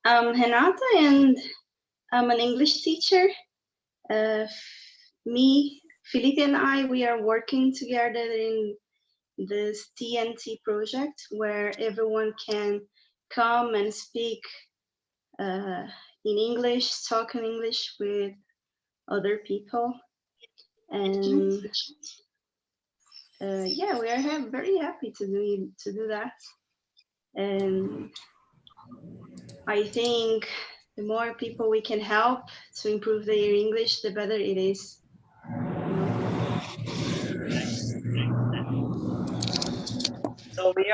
I'm Renata, and I'm an English teacher. Uh, Me, Felipe, and I, we are working together in this TNT project where everyone can come and speak uh, in English, talk in English with other people. And yeah, we are very happy to do that. And I think the more people we can help to improve their English, the better it is. You know? So we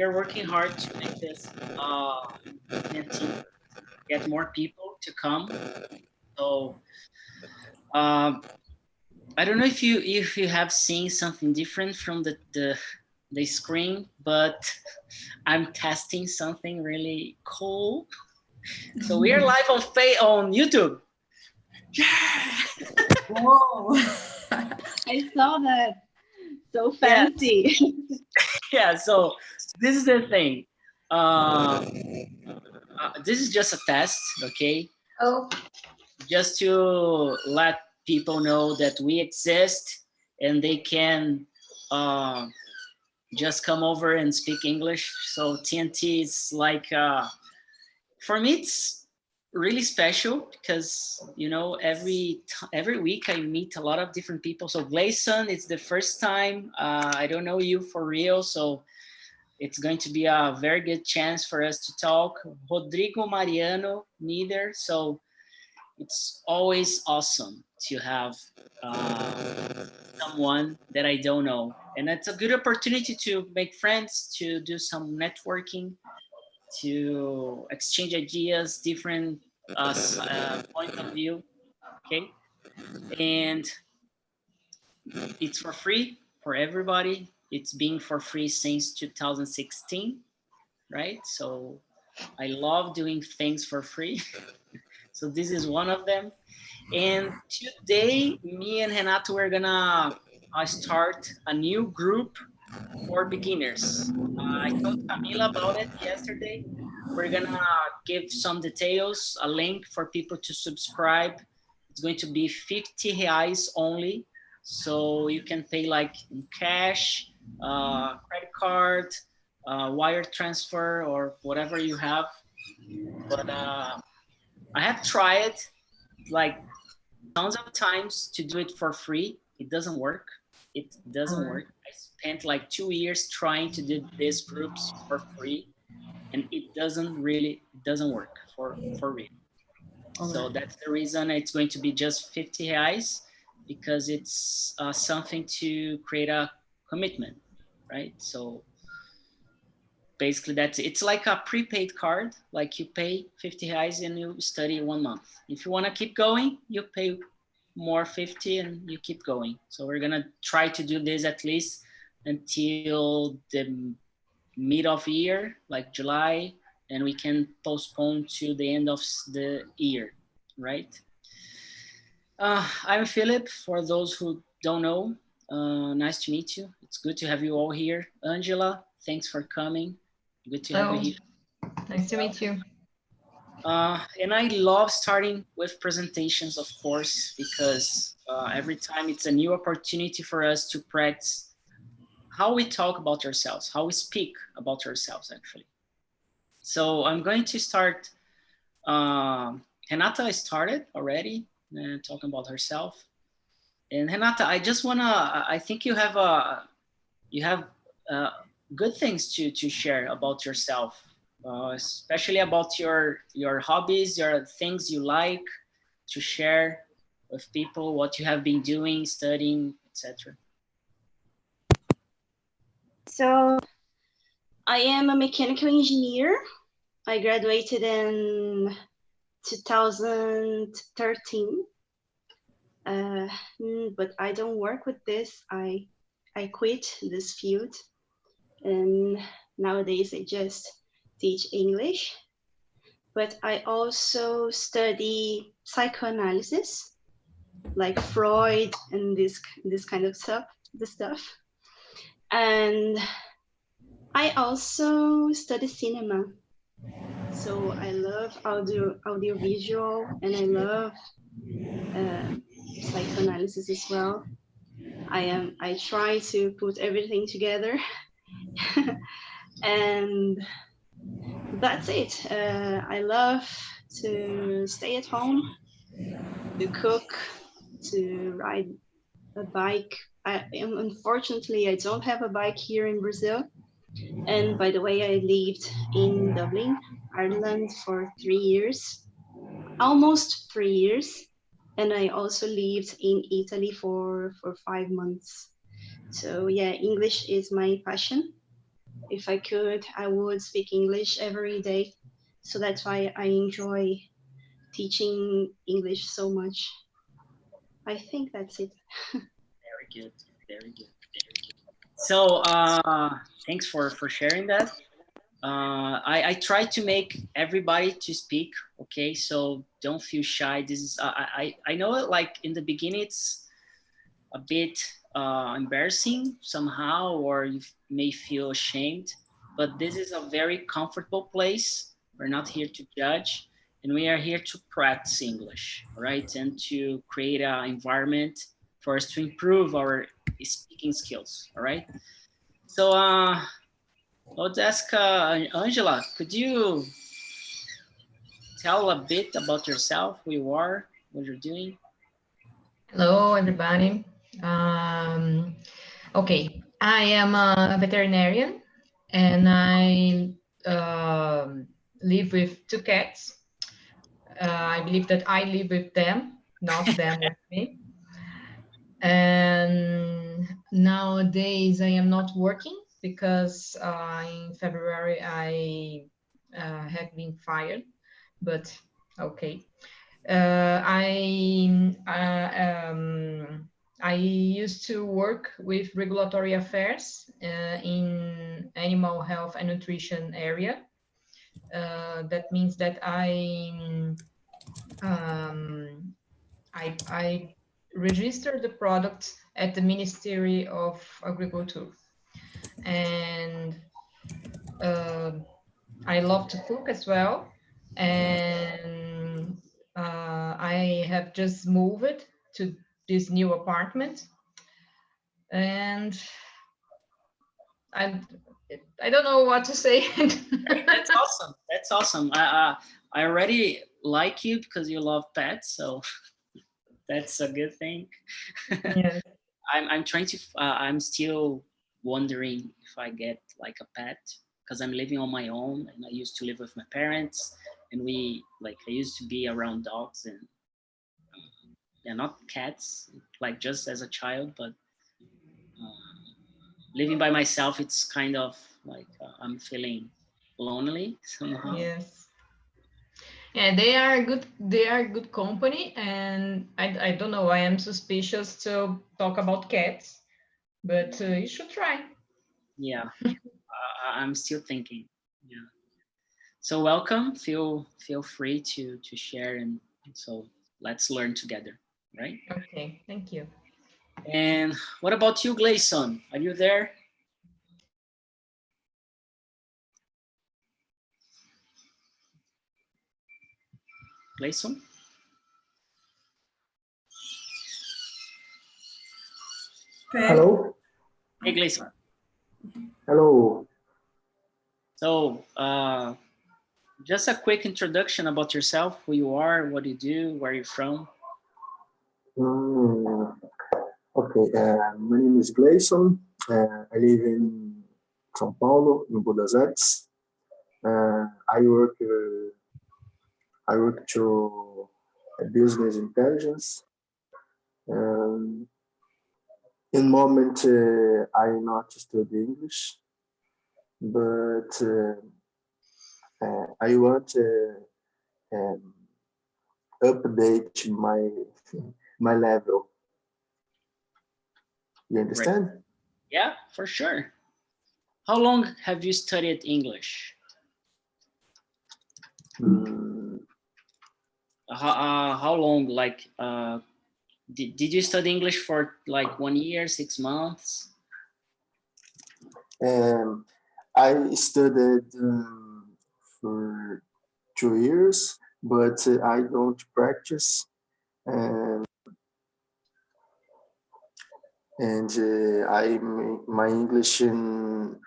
are working hard to make this TNT get more people to come. So I don't know if you have seen something different from the screen, but I'm testing something really cool. So we are live on YouTube. Yeah. Whoa. I saw that. So Yeah. fancy. Yeah. So this is the thing. This is just a test, okay? Oh, Just to let people know that we exist and they can uh, just come over and speak English. So TNT is like, for me, it's really special because every week I meet a lot of different people. So Gleison, it's the first time. I don't know you for real, so it's going to be a very good chance for us to talk. Rodrigo Mariano, neither. So it's always awesome to have someone that I don't know. And it's a good opportunity to make friends, to do some networking, to exchange ideas, different point of view. Okay. And it's for free for everybody. It's been for free since 2016, right? So I love doing things for free. So this is one of them. And today, me and Renato, we're gonna start a new group for beginners. I told Camila about it yesterday. We're gonna give some details, a link for people to subscribe. It's going to be 50 reais only. So you can pay like in cash, credit card, wire transfer, or whatever you have. But I have tried like tons of times to do it for free. It doesn't work. It doesn't work. I spent like 2 years trying to do these groups for free, and it doesn't work for real. So that's the reason it's going to be just 50 reais, because it's something to create a commitment, right? So basically it's like a prepaid card. Like you pay 50 reais and you study 1 month. If you want to keep going, you pay more 50 and you keep going. So we're gonna try to do this at least until the mid of year, like July, and we can postpone to the end of the year, right? I'm Philip, for those who don't know. Nice to meet you. It's good to have you all here. Angela, thanks for coming. Good to have you hello. here. Nice to meet you. And I love starting with presentations, of course, because every time it's a new opportunity for us to practice how we talk about ourselves, how we speak about ourselves, actually. So I'm going to start. Renata started already talking about herself. And Renata, I just wanna. I think you have uh, good things to share about yourself, especially about your hobbies, your things you like to share with people, what you have been doing, studying, etc. So I am a mechanical engineer. I graduated in 2013. But I don't work with this. I quit this field, and nowadays I just teach English. But I also study psychoanalysis, like Freud and this kind of stuff. The stuff, and I also study cinema. So I love audiovisual, and I love psychoanalysis as well. I try to put everything together, and that's it. I love to stay at home, to cook, to ride a bike. Unfortunately, I don't have a bike here in Brazil. And by the way, I lived in Dublin, Ireland for 3 years, almost 3 years. And I also lived in Italy for 5 months. So yeah, English is my passion. If I could, I would speak English every day. So that's why I enjoy teaching English so much. I think that's it. Very good. Very good. So thanks for sharing that. I try to make everybody to speak. Okay, so don't feel shy. This is I know it, like in the beginning it's a bit embarrassing somehow, or you may feel ashamed. But this is a very comfortable place. We're not here to judge, and we are here to practice English, right? And to create an environment for us to improve our speaking skills. All right. So let's ask Angela. Could you tell a bit about yourself, who you are, what you're doing? Hello, everybody. Okay, I am a veterinarian and I live with two cats. I believe that I live with them, not them with me. And nowadays I am not working because in February I have been fired, but okay. I used to work with regulatory affairs in animal health and nutrition area. That means that I register the product at the Ministry of Agriculture, and I love to cook as well, and I have just moved to this new apartment, and I don't know what to say. That's awesome. That's awesome. I already like you because you love pets, so that's a good thing. Yes. I'm trying to. I'm still wondering if I get like a pet because I'm living on my own, and I used to live with my parents, and I used to be around dogs and yeah, not cats, like just as a child, but living by myself, it's kind of like I'm feeling lonely somehow. Yes. Yeah, they are good. They are good company, and I don't know. I am suspicious to talk about cats, but you should try. Yeah, I'm still thinking. Yeah. So welcome. Feel free to share, and so let's learn together, right? Okay, thank you. And what about you, Gleison? Are you there? Gleison? Hello. Hey, Gleison. Hello. So just a quick introduction about yourself, who you are, what you do, where you're from. Okay, my name is Gleison. I live in São Paulo, in Buenos Aires. I work to business intelligence. In moment, I not study English, but I want to update my level. You understand? Right. Yeah, for sure. How long have you studied English? How long? Like, did you study English for like 1 year, 6 months? I studied for 2 years, but I don't practice, and my English in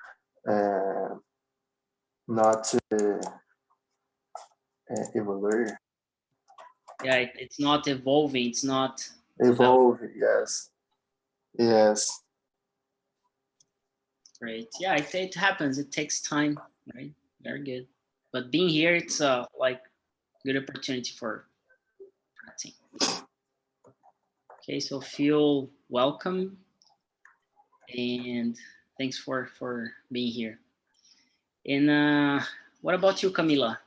not evolve. Yeah, it's not evolving. It's not Evolve, yes, yes. great. Yeah, it happens. It takes time, right? Very good. But being here, it's like good opportunity for practicing. Okay, so feel welcome and thanks for being here. And what about you, Camila?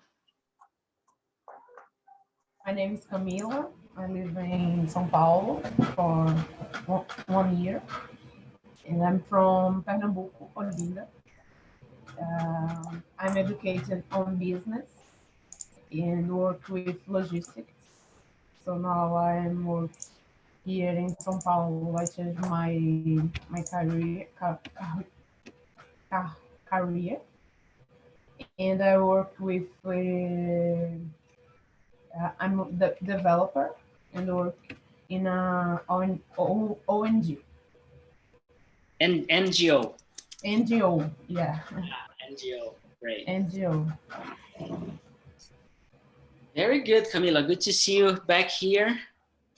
My name is Camila. I live in São Paulo for 1 year, and I'm from Pernambuco, Olinda. I'm educated on business and work with logistics. So now I'm work here in São Paulo. I changed my career, and I work with. I'm the developer and work in a ONG. And NGO. NGO, yeah. NGO, great. NGO. Very good, Camila. Good to see you back here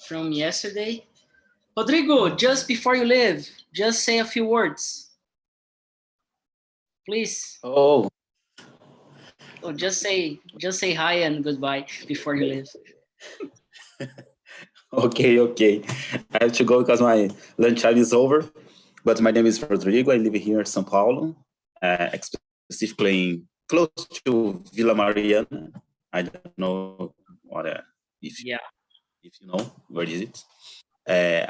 from yesterday. Rodrigo, just before you leave, just say a few words. Please. Oh, Oh, just say hi and goodbye before you leave. okay. I have to go because my lunch time is over. But my name is Rodrigo. I live here in São Paulo, specifically close to Vila Mariana. I don't know if you know where is it.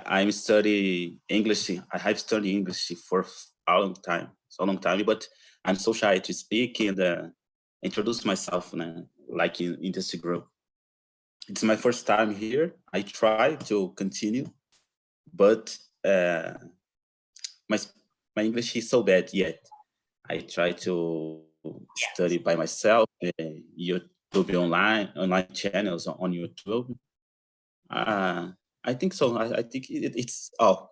I'm studying English. I have studied English for a long time, but I'm so shy to speak and introduce myself like in this group. It's my first time here. I try to continue, but my English is so bad yet. I try to study by myself, YouTube online channels on YouTube. I think so. I think it's all.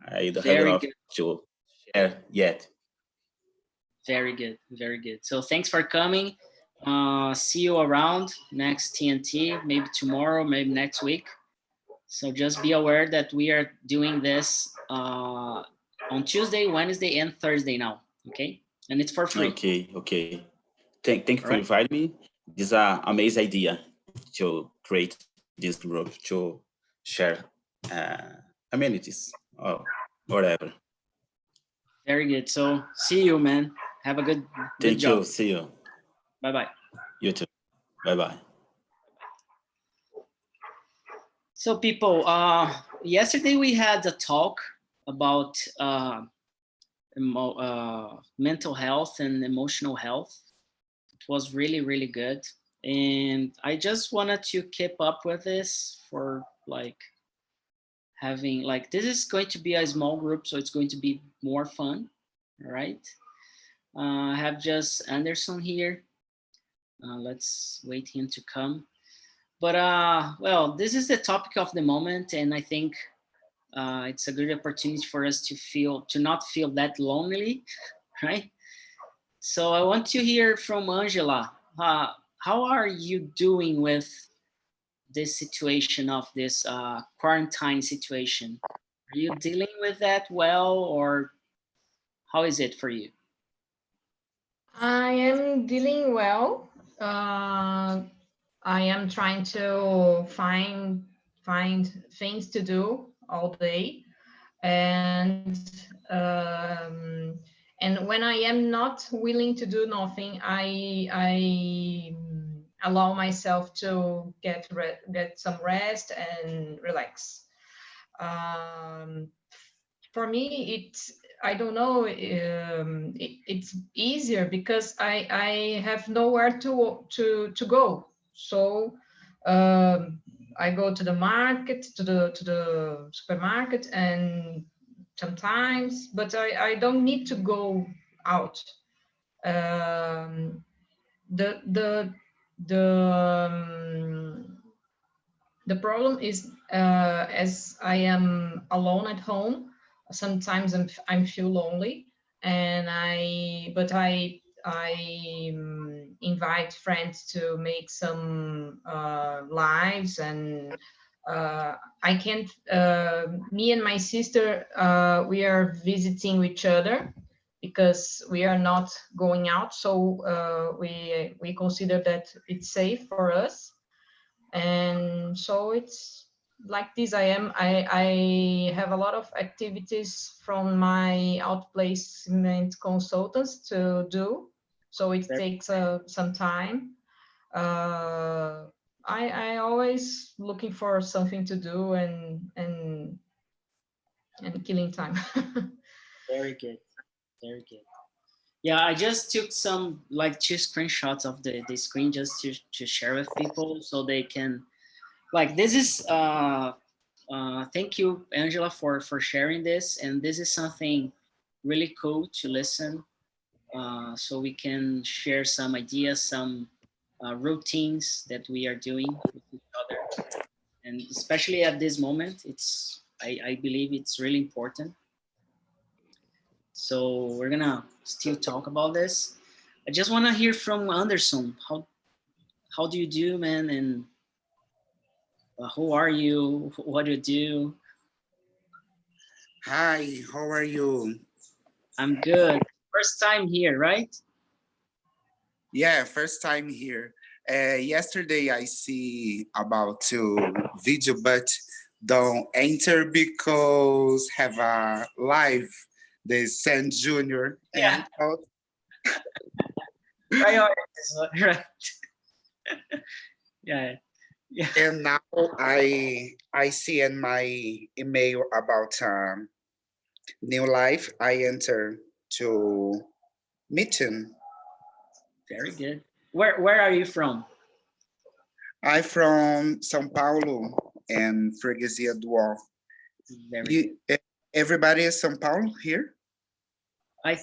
I don't have enough to share yet. Very good, very good. So thanks for coming. See you around next TNT, maybe tomorrow, maybe next week. So just be aware that we are doing this on Tuesday, Wednesday, and Thursday now. Okay, and it's for free. Okay. Thank you for inviting me. This is an amazing idea to create this group to share amenities or whatever. Very good. So see you, man. Have a good Thank job. you. See you. Bye-bye. You too. Bye-bye. So people, yesterday we had a talk about mental health and emotional health. It was really, really good. And I just wanted to keep up with this for having this is going to be a small group, so it's going to be more fun. All right. I have just Anderson here. Let's wait him to come. But well, this is the topic of the moment, and I think it's a good opportunity for us to not feel that lonely, right? So I want to hear from Angela. How are you doing with this situation of this quarantine situation? Are you dealing with that well, or how is it for you? I am dealing well. I am trying to find things to do all day, and when I am not willing to do nothing, I allow myself to get some rest and relax. For me, I don't know, it's easier because I have nowhere to go. So I go to the market, to the supermarket, and sometimes, but I don't need to go out. The the problem is, as I am alone at home, sometimes I feel lonely, and I invite friends to make some lives, and I can't. Me and my sister, we are visiting each other because we are not going out, so we consider that it's safe for us, and so it's like this. I have a lot of activities from my outplacement consultants to do, so it takes some time. I always looking for something to do, and killing time. Very good, very good. Yeah, I just took some like 2 screenshots of the screen just to share with people so they can, like, this is thank you, Angela, for sharing this, and this is something really cool to listen, so we can share some ideas, some routines that we are doing with each other, and especially at this moment, I believe it's really important. So we're gonna still talk about this. I just want to hear from Anderson. How do you do, man? And who are you? What do you do? Hi, how are you? I'm good. First time here, right? Yeah, first time here. Yesterday I see about to video, but don't enter because have a live. The San Junior. Yeah. And Priorities, right? Yeah. Yeah. and now I see in my email about new life. I enter to meeting. Very good. Where are you from? I from São Paulo and Freguesia do Ó. Very good. Everybody is São Paulo here? I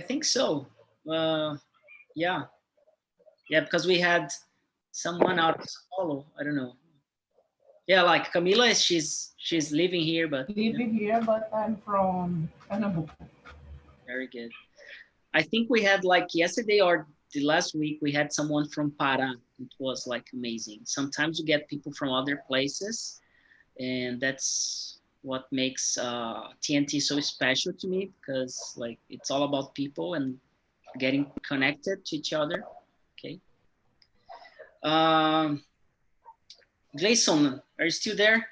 think so. Yeah. Yeah, because we had someone out of São Paulo. I don't know. Yeah, like Camila, she's living here, but Living here, but I'm from Pernambuco. very good. I think we had like yesterday or the last week we had someone from Pará. It was like amazing. Sometimes you get people from other places, and that's what makes TNT so special to me, because like it's all about people and getting connected to each other. Okay. Gleison, are you still there?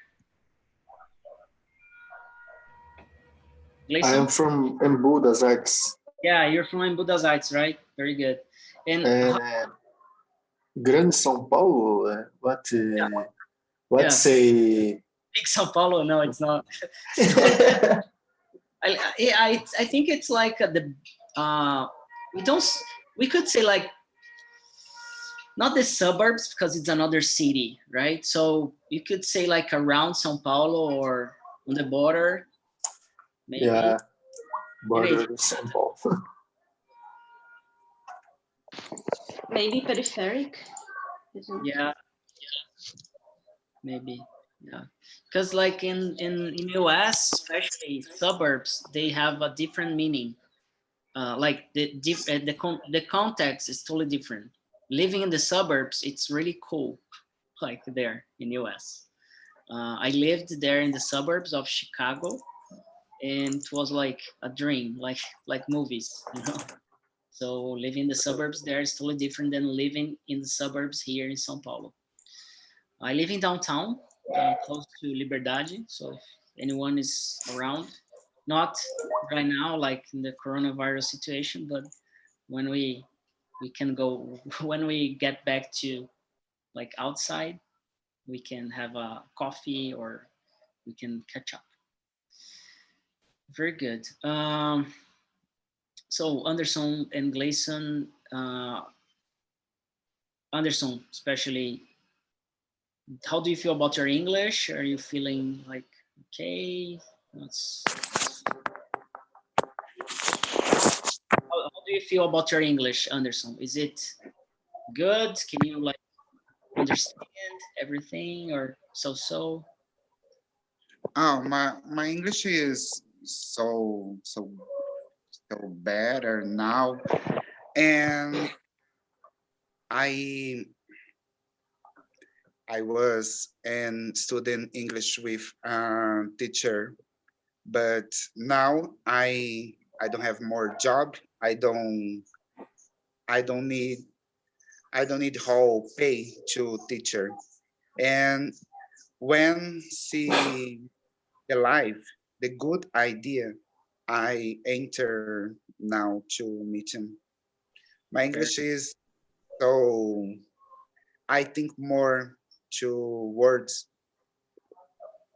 I am from Embu das Artes. Yeah, you're from Embu das Artes, right? Very good. And Grande São Paulo, what Yeah. say? Big São Paulo? No, it's not. I think it's like we could say like not the suburbs because it's another city, right? So you could say like around São Paulo or on the border. Maybe. Yeah, border of São Paulo. Maybe peripheric. Yeah. Maybe. Yeah. Because like in US, especially suburbs, they have a different meaning. Like the context is totally different. Living in the suburbs, it's really cool, like there in US. I lived there in the suburbs of Chicago, and it was like a dream, like movies, you know. So living in the suburbs there is totally different than living in the suburbs here in São Paulo. I live in downtown, close to Liberdade. So if anyone is around, not right now, like in the coronavirus situation, but when we can go, when we get back to like outside, we can have a coffee or we can catch up. Very good. So Anderson and Gleison, Anderson especially, how do you feel about your English? Are you feeling like, okay, how do you feel about your English, Anderson? Is it good? Can you like understand everything or so? Oh, my English is so better now, and I I was in student English with a teacher, but now I don't have more job. I don't need I don't need whole pay to teacher. And when see the life, the good idea, I enter now to meeting. My English is so I think more to words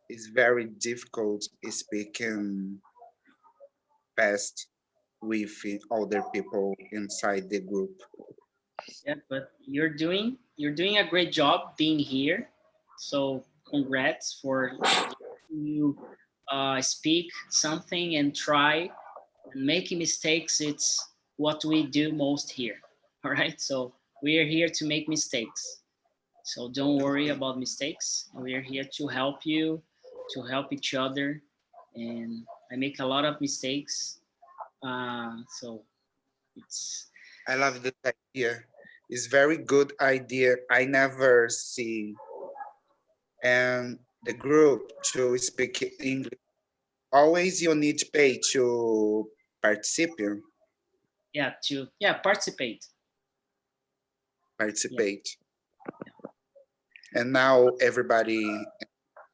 is very difficult speaking fast with other people inside the group. Yeah, but you're doing a great job being here. So congrats for you speak something and try and making mistakes. It's what we do most here. All right. So we are here to make mistakes. So don't worry Okay. about mistakes. We are here to help you, to help each other. And I make a lot of mistakes. So it's I love this idea. It's very good idea. I never see and the group to speak English. Always you need to pay to participate. participate. Participate. And now everybody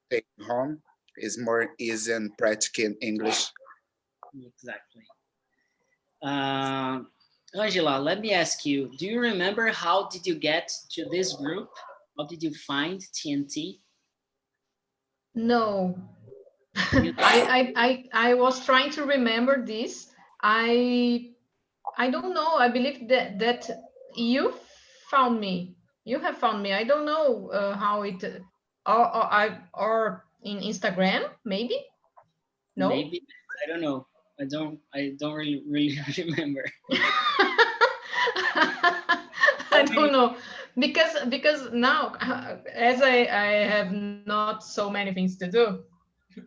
take home is more easy and practical English. Exactly. Angela, let me ask you, do you remember how did you get to this group? How did you find TNT? No, You- I was trying to remember this. I don't know. I believe that you found me. You have found me. I don't know how it or in Instagram maybe. No. Maybe, I don't know. I don't really remember. I don't know because now as I have not so many things to do.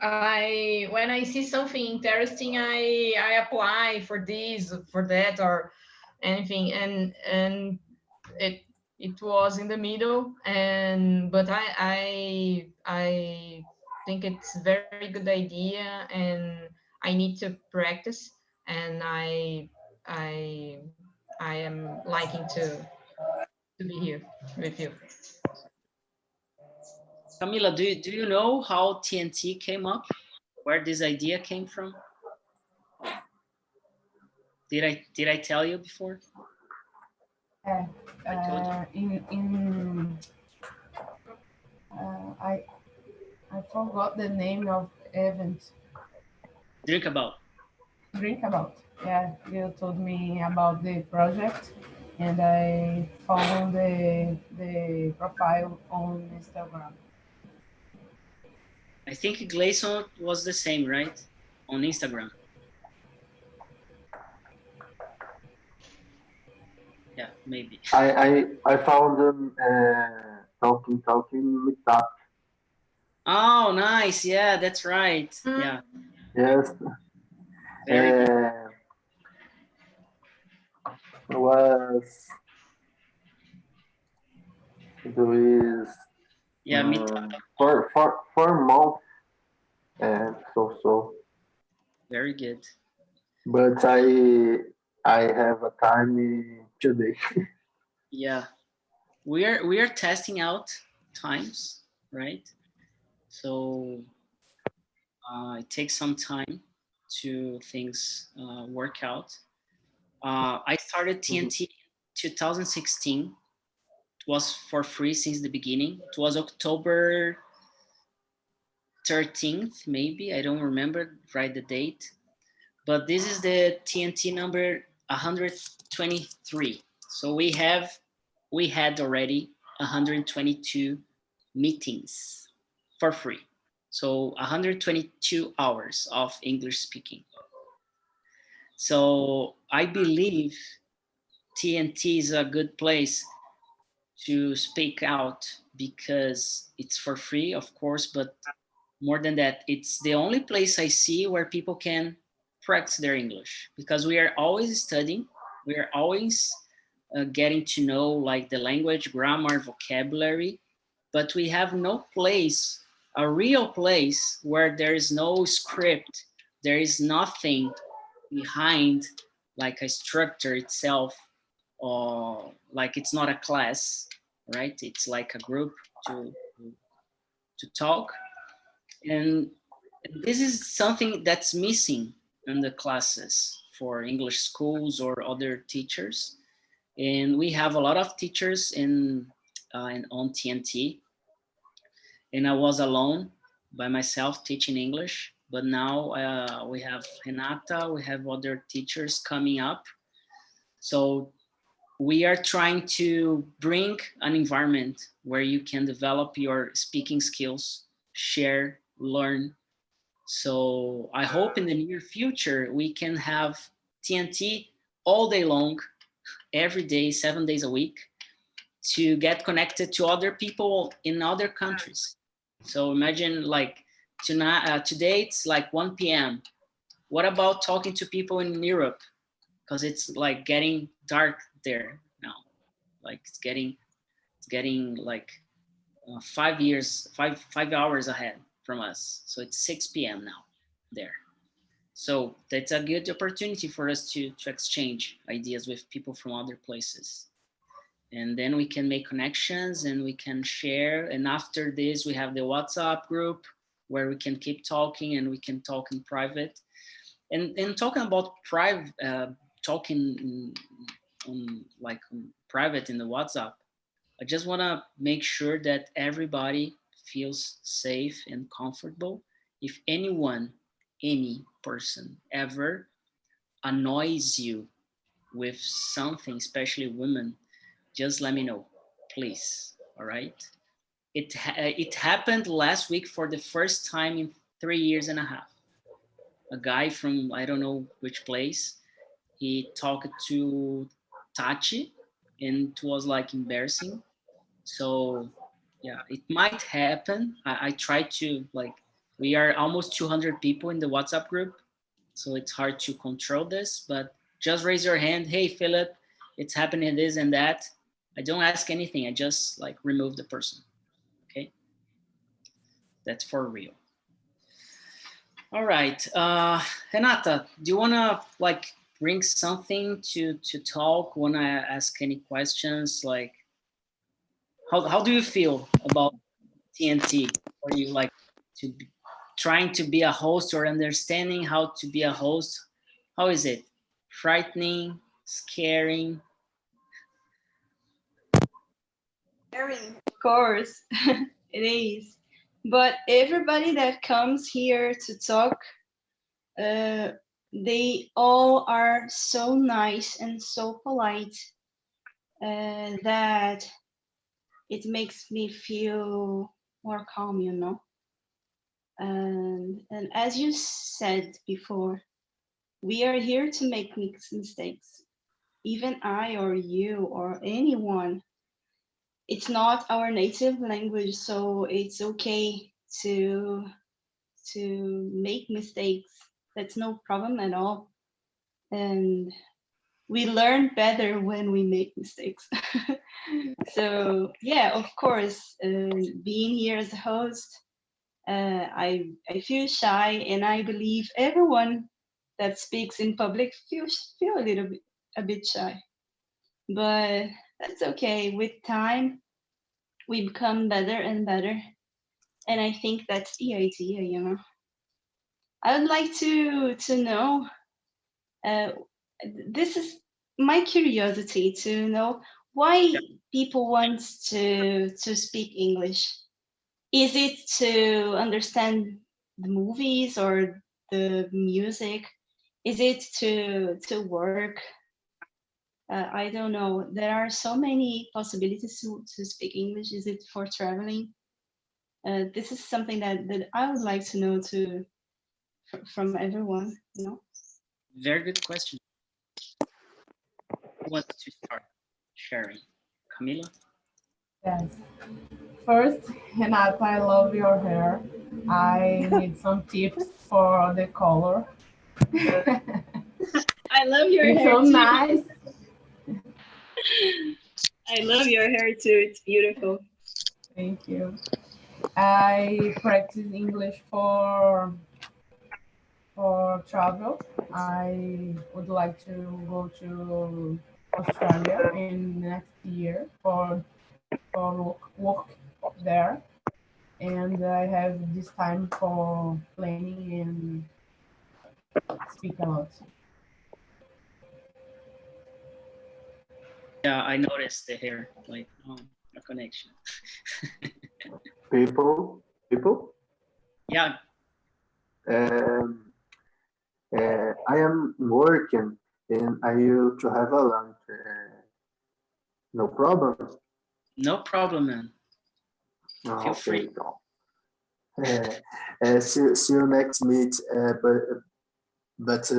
I when I see something interesting, I apply for this, for that, or anything, and it it was in the middle, and but I think it's very good idea, and I need to practice, and I I am liking to be here with you. Camila, do you know how TNT came up? Where this idea came from? Did I tell you before? Yeah, I told you. I forgot the name of event. Drink about. Drink about. Yeah, you told me about the project, and I found the profile on Instagram. I think Gleison was the same, right? On Instagram. Yeah, maybe. I found them talking meetup. Oh, nice. Yeah, that's right. Mm. Yeah, Yes, very good. was with Yeah, for months and so. very good. But I have a time today. Yeah, we are testing out times, right? So it takes some time to things work out. I started TNT 2016. It was for free since the beginning. It was October 13th, maybe. I don't remember right the date. But this is the TNT number 123. So we had already 122 meetings for free. So 122 hours of English speaking. So I believe TNT is a good place to speak out because it's for free, of course, but more than that, it's the only place I see where people can practice their English, because we are always studying, we are always getting to know like the language, grammar, vocabulary, but we have no place, a real place where there is no script, there is nothing behind like a structure itself, or like it's not a class, right? It's like a group to talk. And this is something that's missing in the classes for English schools or other teachers. And we have a lot of teachers on TNT, and I was alone by myself teaching English. But now we have Renata, we have other teachers coming up. So we are trying to bring an environment where you can develop your speaking skills, share, learn. So I hope in the near future we can have TNT all day long, every day, 7 days a week, to get connected to other people in other countries. So imagine like tonight, today it's like 1 p.m. What about talking to people in Europe? Because it's like getting dark there now. Like it's getting like 5 hours ahead from us. So it's 6 p.m. now there. So that's a good opportunity for us to exchange ideas with people from other places. And then we can make connections and we can share. And after this, we have the WhatsApp group where we can keep talking and we can talk in private. And talking about private, talking on private in the WhatsApp, I just want to make sure that everybody feels safe and comfortable. If anyone, any person ever annoys you with something, especially women, just let me know, please. All right. It happened last week for the first time in 3.5 years. A guy from I don't know which place, he talked to Tachi, and it was like embarrassing. So yeah, it might happen. I try to like, we are almost 200 people in the WhatsApp group, so it's hard to control this, but just raise your hand. Hey, Philip, it's happening this and that. I don't ask anything. I just like remove the person. Okay. That's for real. All right. Renata, do you want to like bring something to talk? Want to ask any questions? Like, how do you feel about TNT? Are you like trying to be a host or understanding how to be a host? How is it? Frightening, scaring? Scary, of course, it is. But everybody that comes here to talk, they all are so nice and so polite that it makes me feel more calm, you know. And as you said before, we are here to make mistakes. Even I or you or anyone, it's not our native language, so it's okay to make mistakes. That's no problem at all. And we learn better when we make mistakes. So yeah, of course, being here as a host, I feel shy, and I believe everyone that speaks in public feel a bit shy. But that's okay. With time, we become better and better, and I think that's the idea, you know. I would like to know. This is my curiosity to know why people want to speak English. Is it to understand the movies or the music? Is it to work? I don't know. There are so many possibilities to speak English. Is it for traveling? This is something that I would like to know from everyone, you know? Very good question. Who wants to start sharing? Camila? Yes. First, Renata, I love your hair. I need some tips for the color. I love your It's hair so too. nice. I love your hair too. It's beautiful. Thank you. I practice English for travel. I would like to go to Australia in next year for work there, and I have this time for planning and speak a lot. Yeah, I noticed the hair, like, a connection. People. Yeah, Um, I am working and I used to have a lunch. No problem. no problem, man. Feel free. See you next meet. But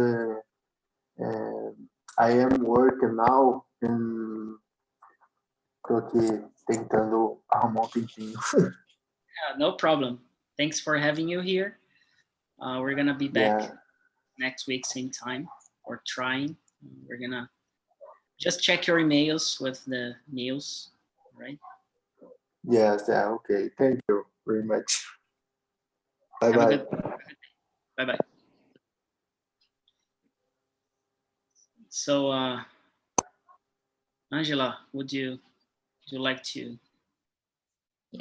I am working now and tô aqui tentando arrumar tempinho. Yeah, no problem. Thanks for having you here. We're gonna be back next week, same time, or trying. We're gonna just check your emails with the news, right? Yes, okay. Thank you very much. Bye bye. Bye bye. So, Angela, would you like to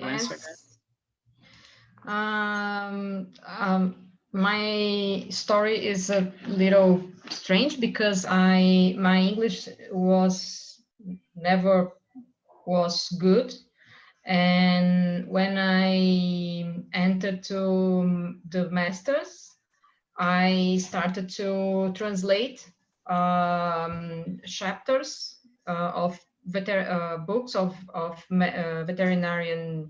answer that? My story is a little strange because my English never was good, and when I entered to the masters, I started to translate chapters of books of veterinary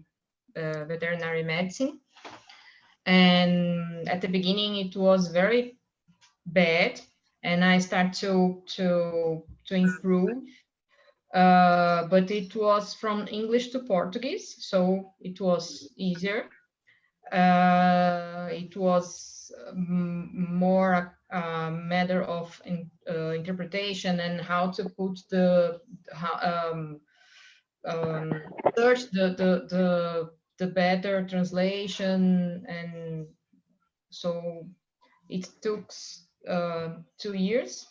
medicine. And at the beginning, it was very bad, and I started to improve. But it was from English to Portuguese, so it was easier. It was more a matter of interpretation and how to put search the better translation, and so it took 2 years.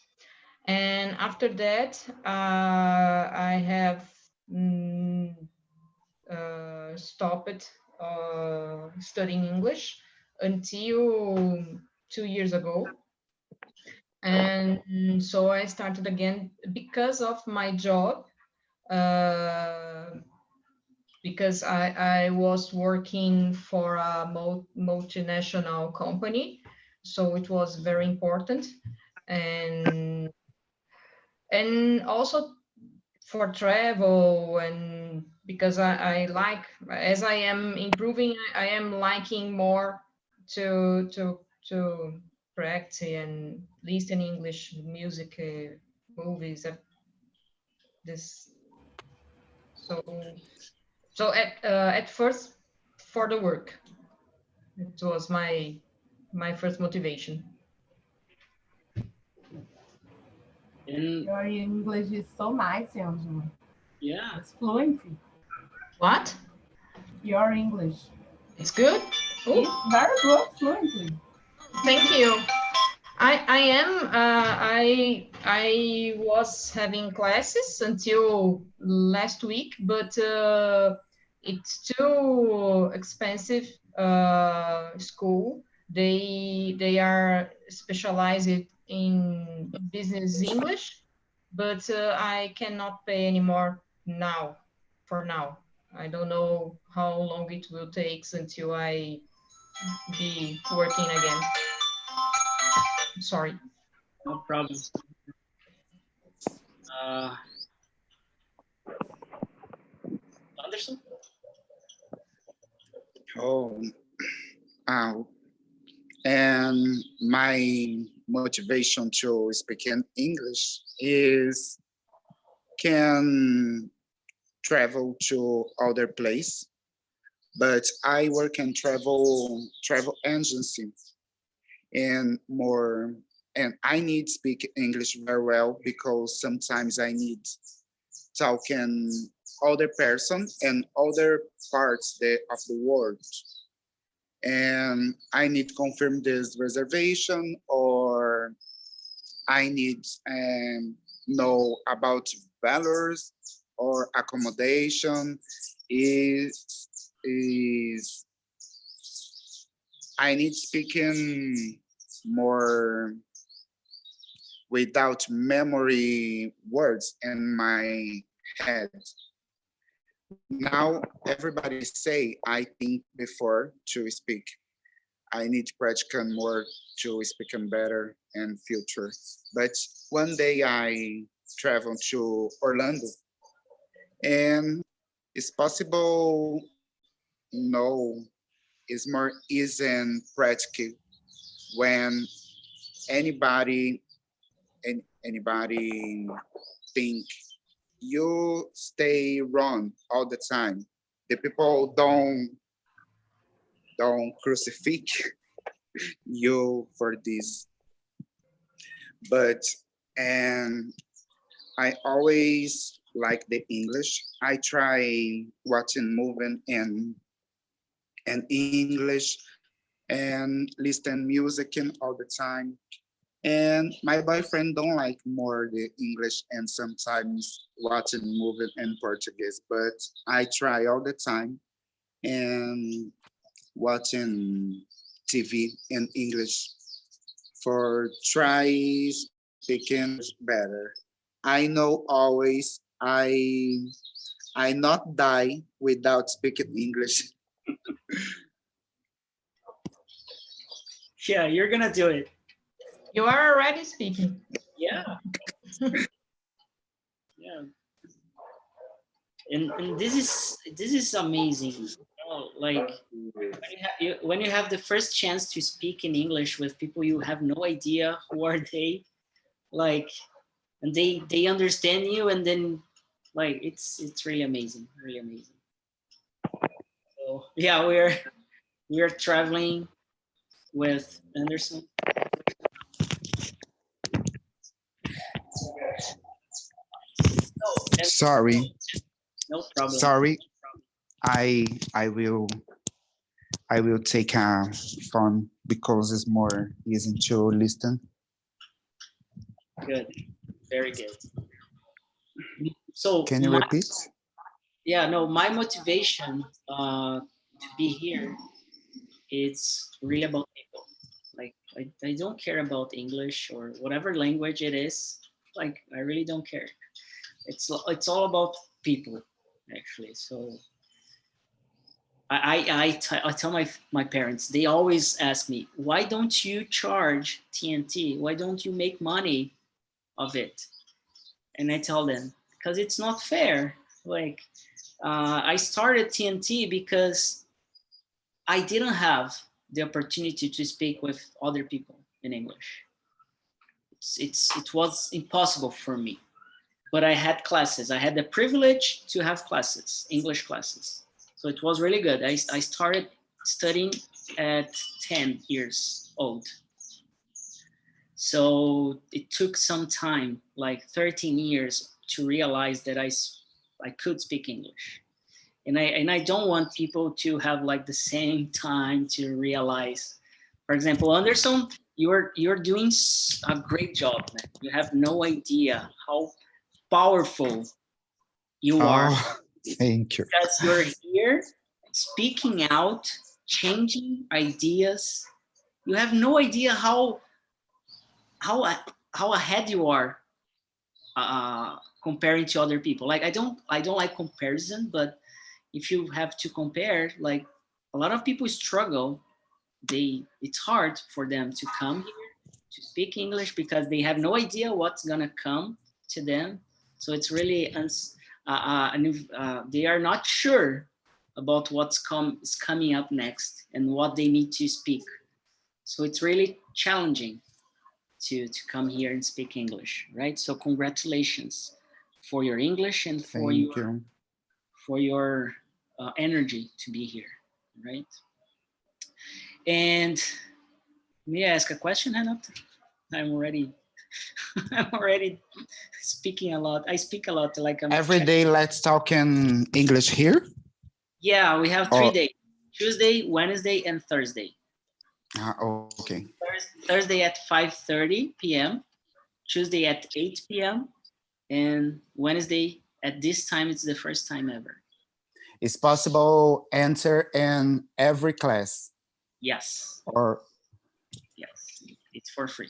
And after that, I have stopped studying English until 2 years ago. And so I started again because of my job, because I was working for a multinational company, so it was very important. And also for travel, and because I like, as I am improving, I am liking more to practice and listen English music, movies, this. So at first, for the work, it was my first motivation. Your English is so nice, Angela. Yeah. It's fluent. What? Your English. It's good? Ooh. It's very good, fluently. Thank you. I was having classes until last week, but it's too expensive school. They are specialized in business English, but I cannot pay anymore now. For now, I don't know how long it will take until I be working again. Sorry. No problem. Anderson? And my motivation to speak in English is can travel to other place, but I work in travel agency and more, and I need speak English very well because sometimes I need talking other person and other parts of the world, and I need to confirm this reservation, or I need know about values or accommodation. Is I need speaking more without memory words in my head. Now everybody say I think before to speak. I need to practice more to speak better in future. But one day I travel to Orlando, and it's possible. No, it's more easy and practical when anybody and anybody think you stay wrong all the time. The people don't crucify you for this. But and I always like the English. I try watching moving in English and listen music in all the time. And my boyfriend don't like more the English and sometimes watching movie in Portuguese, but I try all the time and watching TV in English for try speaking better. I know always I not die without speaking English. Yeah, you're gonna do it. You are already speaking. Yeah. Yeah. And this is amazing. You know, like when you have the first chance to speak in English with people you have no idea who are they, like, and they understand you, and then like it's really amazing, really amazing. So yeah, we're traveling with Anderson. Sorry, No problem. sorry. I will take a phone because it's more easy to listen. Good, very good. So Can you repeat? yeah, no, my motivation to be here, it's really about people. Like I don't care about English or whatever language it is. Like I really don't care. It's all about people, actually. So I tell my parents. They always ask me, why don't you charge TNT? Why don't you make money of it? And I tell them, because it's not fair. Like I started TNT because I didn't have the opportunity to speak with other people in English. It was impossible for me, but I had classes. I had the privilege to have classes, English classes. So it was really good. I started studying at 10 years old. So it took some time, like 13 years, to realize that I could speak English. And I don't want people to have like the same time to realize. For example, Anderson, you're doing a great job, man. You have no idea how powerful you are. Thank you. Because you're here speaking out, changing ideas. You have no idea how ahead you are comparing to other people. Like I don't like comparison, but if you have to compare, like a lot of people struggle. It's hard for them to come here to speak English because they have no idea what's gonna come to them. So it's really they are not sure about is coming up next and what they need to speak. So it's really challenging to come here and speak English, right? So congratulations for your English and for Thank you. for your energy to be here, right? And may I ask a question, Renata? I'm already I'm already speaking a lot. I speak a lot, like I'm Every day, let's talk in English here. Yeah, we have 3 days: Tuesday, Wednesday, and Thursday. Okay. Thursday at 5:30 p.m., Tuesday at 8 p.m., and Wednesday at this time. It's the first time ever. It's possible enter in every class. Yes. Or yes, it's for free.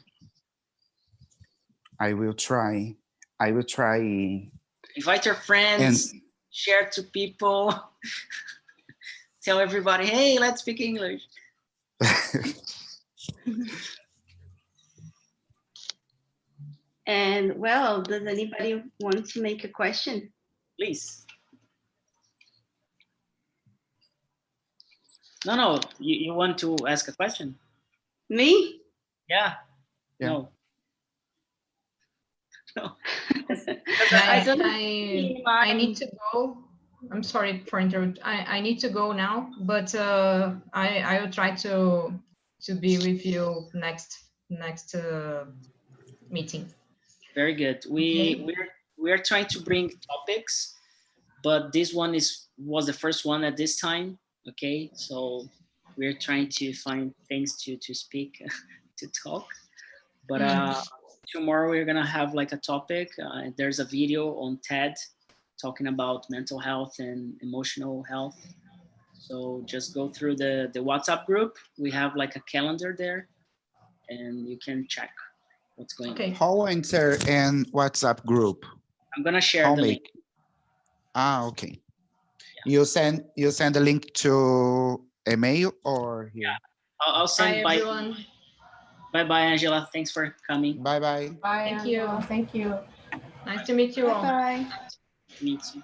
I will try. I will try. Invite your friends, share to people, tell everybody, hey, let's speak English. And well, does anybody want to make a question? Please. No, you want to ask a question? Me? Yeah. Yeah. No. No. I need to go. I'm sorry for interrupting. I need to go now, but I will try to be with you next meeting. Very good. We're trying to bring topics, but this one was the first one at this time. Okay, so we're trying to find things to speak, to talk. But tomorrow we're gonna have like a topic. There's a video on TED talking about mental health and emotional health. So just go through the WhatsApp group. We have like a calendar there, and you can check what's going on. How enter in WhatsApp group? I'm gonna share the link. Okay. Yeah. You send the link to email or here? Yeah, I'll send. Bye, everyone. Bye, Angela. Thanks for coming. Bye. Bye. Thank you. Thank you. Nice to meet you all. Bye. Meet you.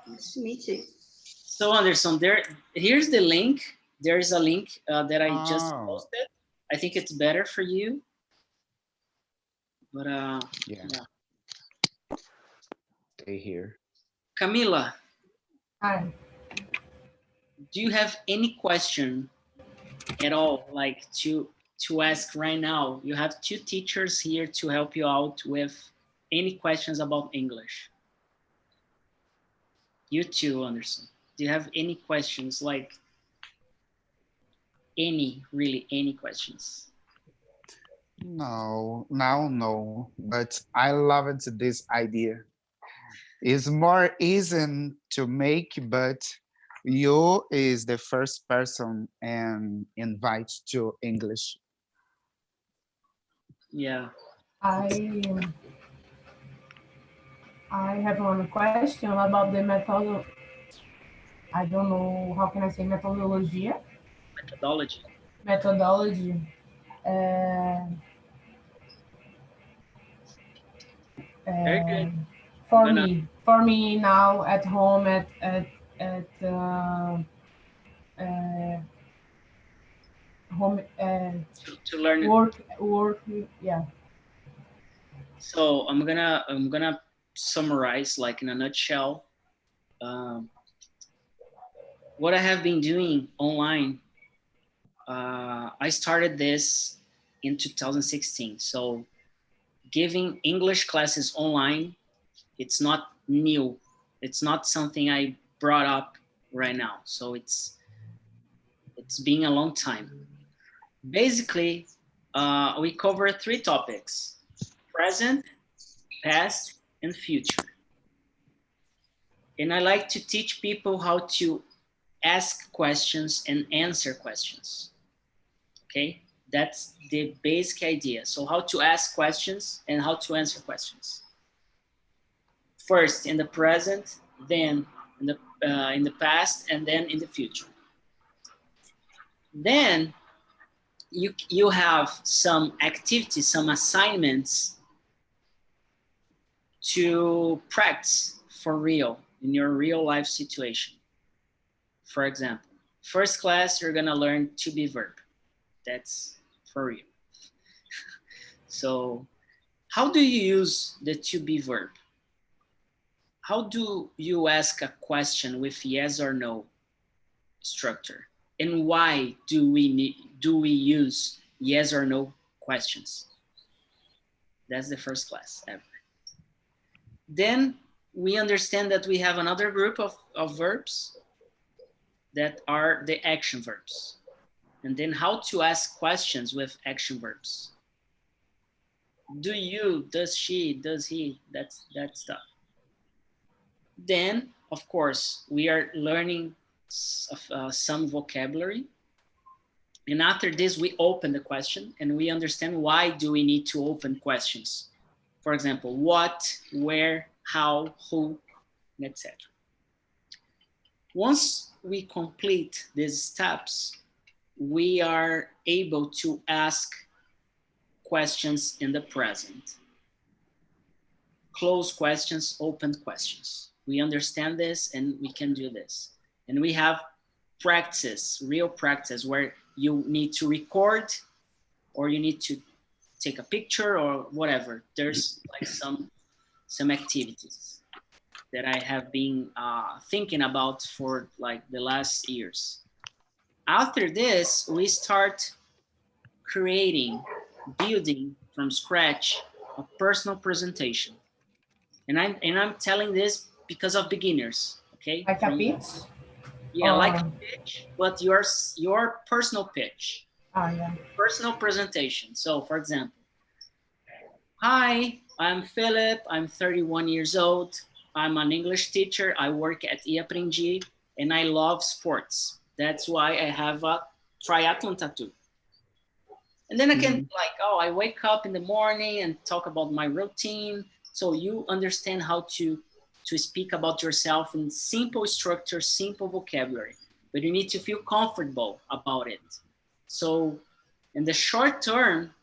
Nice to meet you. So Anderson, here's the link. There's a link that I just posted. I think it's better for you. But yeah. Stay here. Camila. Hi. Do you have any question at all, like to ask right now? You have 2 teachers here to help you out with any questions about English. You too, Anderson. Do you have any questions, like really any questions? No, now no, but I love this idea. It's more easy to make, but you is the first person and invite to English. Yeah. I have one question about the method. I don't know, how can I say methodology? Methodology. Very good. For me now at home at home to learn work, yeah. So I'm gonna summarize, like in a nutshell, what I have been doing online. I started this in 2016. So giving English classes online, it's not new. It's not something I brought up right now. So it's been a long time. Basically, we cover 3 topics: present, past, and future. And I like to teach people how to ask questions and answer questions. Okay, that's the basic idea. So how to ask questions and how to answer questions. First in the present, then in the past, and then in the future. Then you have some activities, some assignments to practice for real in your real life situation. For example, first class, you're gonna learn to be verb. That's for real. So how do you use the to be verb? how do you ask a question with yes or no structure? And why do we use yes or no questions? That's the first class ever. Then we understand that we have another group of verbs that are the action verbs. And then how to ask questions with action verbs. Do you, does she, does he, that stuff. Then, of course, we are learning some vocabulary. And after this, we open the question and we understand why do we need to open questions. For example, what, where, how, who, etc. Once we complete these steps, we are able to ask questions in the present. Closed questions, open questions. We understand this and we can do this. And we have practice, real practice, where you need to record or you need to take a picture or whatever. There's like some activities that I have been thinking about for like the last years. After this, we start creating, building from scratch a personal presentation. And I'm telling this because of beginners, okay? Like a pitch? Yeah, like a pitch, but your personal pitch. Oh, yeah. Personal presentation. So for example, hi, I'm Philip, I'm 31 years old. I'm an English teacher. I work at eAprendi and I love sports. That's why I have a triathlon tattoo. And then I can like, oh, I wake up in the morning and talk about my routine. So you understand how to speak about yourself in simple structure, simple vocabulary, but you need to feel comfortable about it. So in the short term,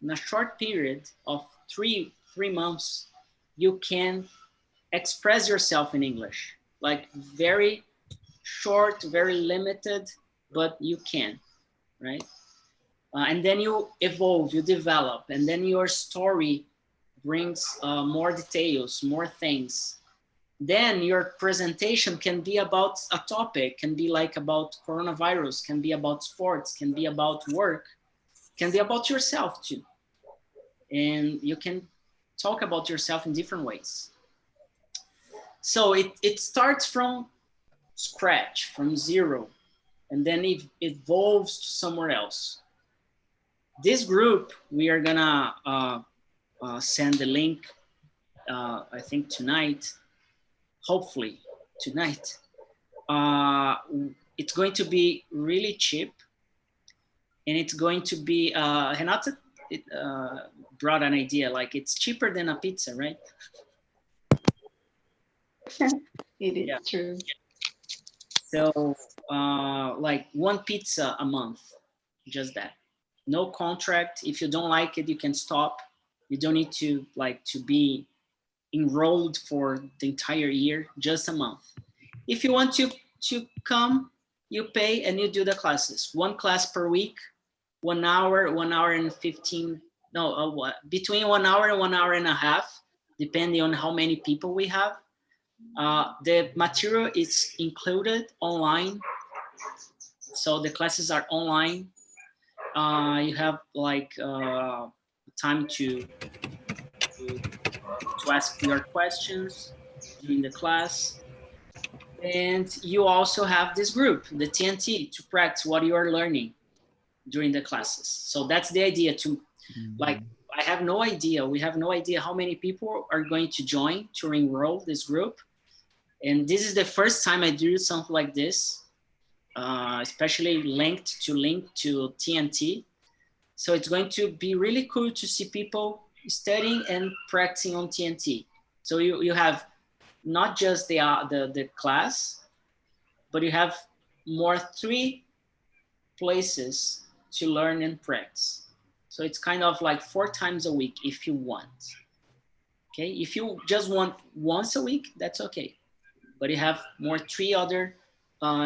in a short period of three months, you can express yourself in English, like very short, very limited, but you can, right? And then you evolve, you develop, and then your story brings more details, more things. Then your presentation can be about a topic, can be like about coronavirus, can be about sports, can be about work, can be about yourself too. And you can talk about yourself in different ways. So it starts from scratch, from zero, and then it evolves to somewhere else. This group, we are gonna send the link, I think tonight, hopefully tonight. It's going to be really cheap, and it's going to be, Renata brought an idea, like it's cheaper than a pizza, right? It is true. So like one pizza a month, just that. No contract. If you don't like it, you can stop. You don't need to be enrolled for the entire year, just a month. If you want to come, you pay and you do the classes. One class per week, 1 hour, 1 hour and 15, no, between 1 hour and 1 hour and a half, depending on how many people we have. The material is included online. So the classes are online. You have like time to ask your questions during the class. And you also have this group, the TNT, to practice what you are learning during the classes. So that's the idea to like, I have no idea. We have no idea how many people are going to join to enroll this group. And this is the first time I do something like this, especially linked to TNT. So it's going to be really cool to see people studying and practicing on TNT. So you have not just the class, but you have 3 places to learn and practice. So it's kind of like 4 times a week if you want. Okay, if you just want once a week, that's okay. But you have 3 other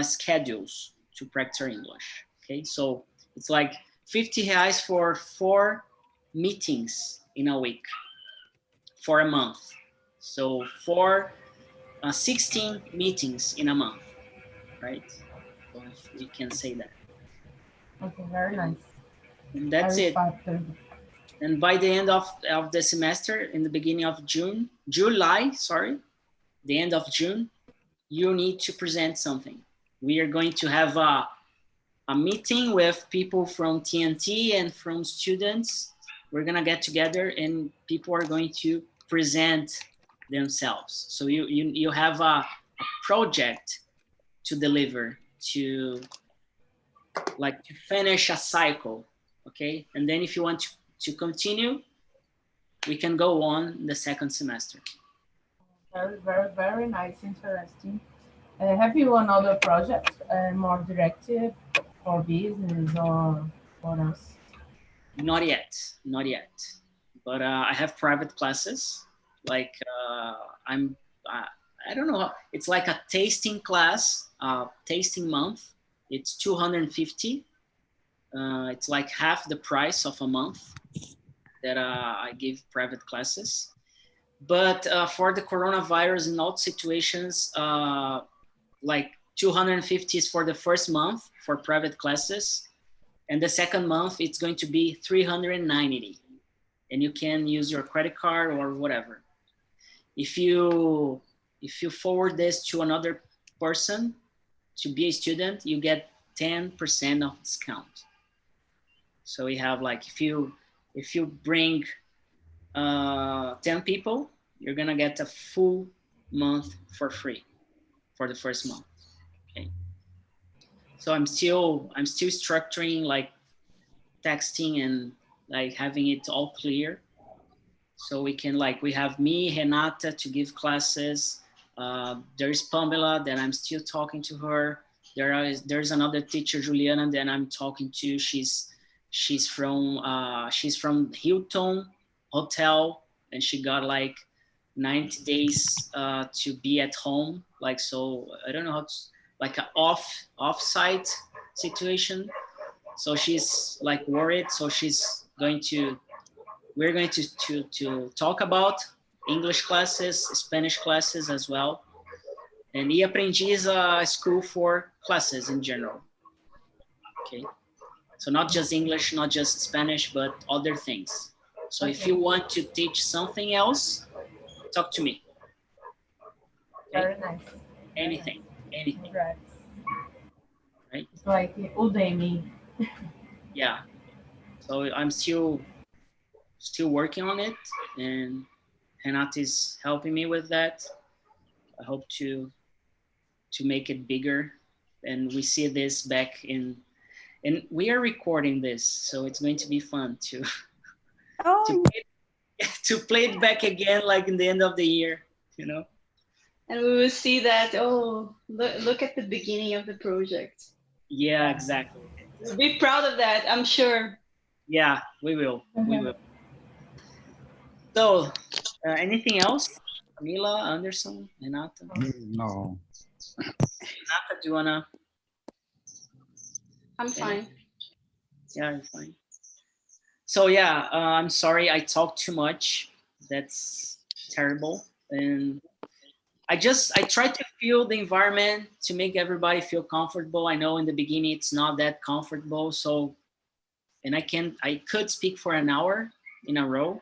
schedules to practice your English. Okay, so it's like 50 reais for 4 meetings in a week for a month. So 4 16 meetings in a month, right? So if we can say that. Okay, very nice. And that's Very it. fast. And by the end of the semester, in the beginning of July, sorry, the end of June, you need to present something. We are going to have a meeting with people from TNT and from students. We're gonna get together and people are going to present themselves. So you have a project to deliver, to finish a cycle, okay? And then if you want to continue, we can go on the second semester. Very, very, very nice, interesting. Have you another project more directed for business or for us? Not yet, not yet. But I have private classes. Like I don't know. It's like a tasting class, tasting month. It's 250. It's like half the price of a month that I give private classes. But for the coronavirus in all situations, like 250 is for the first month for private classes. And the second month, it's going to be 390. And you can use your credit card or whatever. If you forward this to another person to be a student, you get 10% of discount. So we have like, if you bring 10 people, you're gonna get a full month for free for the first month. Okay. So I'm still structuring, like texting and like having it all clear. So we can, like, we have me, Renata, to give classes. There's Pamela that I'm still talking to her. There's another teacher, Juliana, that I'm talking to. She's from Hilton Hotel, and she got like 90 days to be at home. Like, so I don't know how to, like an off-site situation. So she's like worried. So we're going to talk about English classes, Spanish classes as well. And eAprendi is a school for classes in general. Okay. So not just English, not just Spanish, but other things. So if you want to teach something else, talk to me. Okay? Very nice. Anything. Right. Right? It's like Udemy. Yeah. So I'm still working on it, and Renata is helping me with that. I hope to make it bigger, and we see this back in, and we are recording this, so it's going to be fun to play it back again, like in the end of the year, you know. And we will see that, oh, look at the beginning of the project. Yeah, exactly. We'll be proud of that, I'm sure. Yeah, we will. We will. So, anything else? Camila, Anderson, Renata? No. Renata, do you wanna? I'm fine. Yeah, I'm fine. So yeah, I'm sorry I talked too much. That's terrible. And I try to feel the environment to make everybody feel comfortable. I know in the beginning it's not that comfortable. So, and I could speak for an hour in a row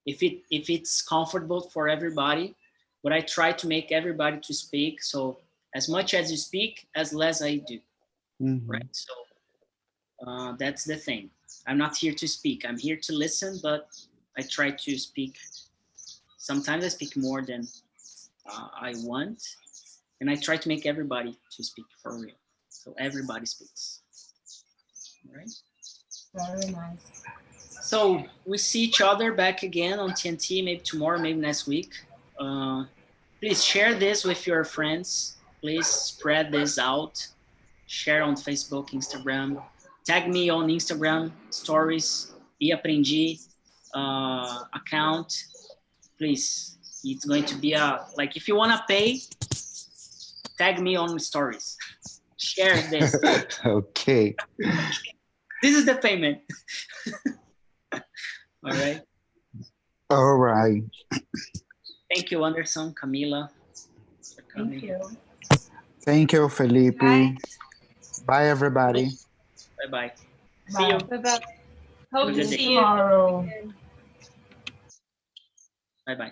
if it's comfortable for everybody, but I try to make everybody to speak. So as much as you speak, as less I do. Mm-hmm. Right? So that's the thing. I'm not here to speak. I'm here to listen, but I try to speak. Sometimes I speak more than I want, and I try to make everybody to speak for real. So everybody speaks. All right? Very nice. So we see each other back again on TNT, maybe tomorrow, maybe next week. Please share this with your friends. Please spread this out. Share on Facebook, Instagram. Tag me on Instagram stories, eAprendi account. Please, it's going to be like, if you want to pay, tag me on stories. Share this. Okay. This is the payment. All right. All right. Thank you, Anderson, Camila. Thank you. Thank you, Felipe. Bye. Bye, everybody. Bye-bye. See you. Bye. Bye-bye. Have a Hope good to day. see you. Tomorrow. Bye-bye.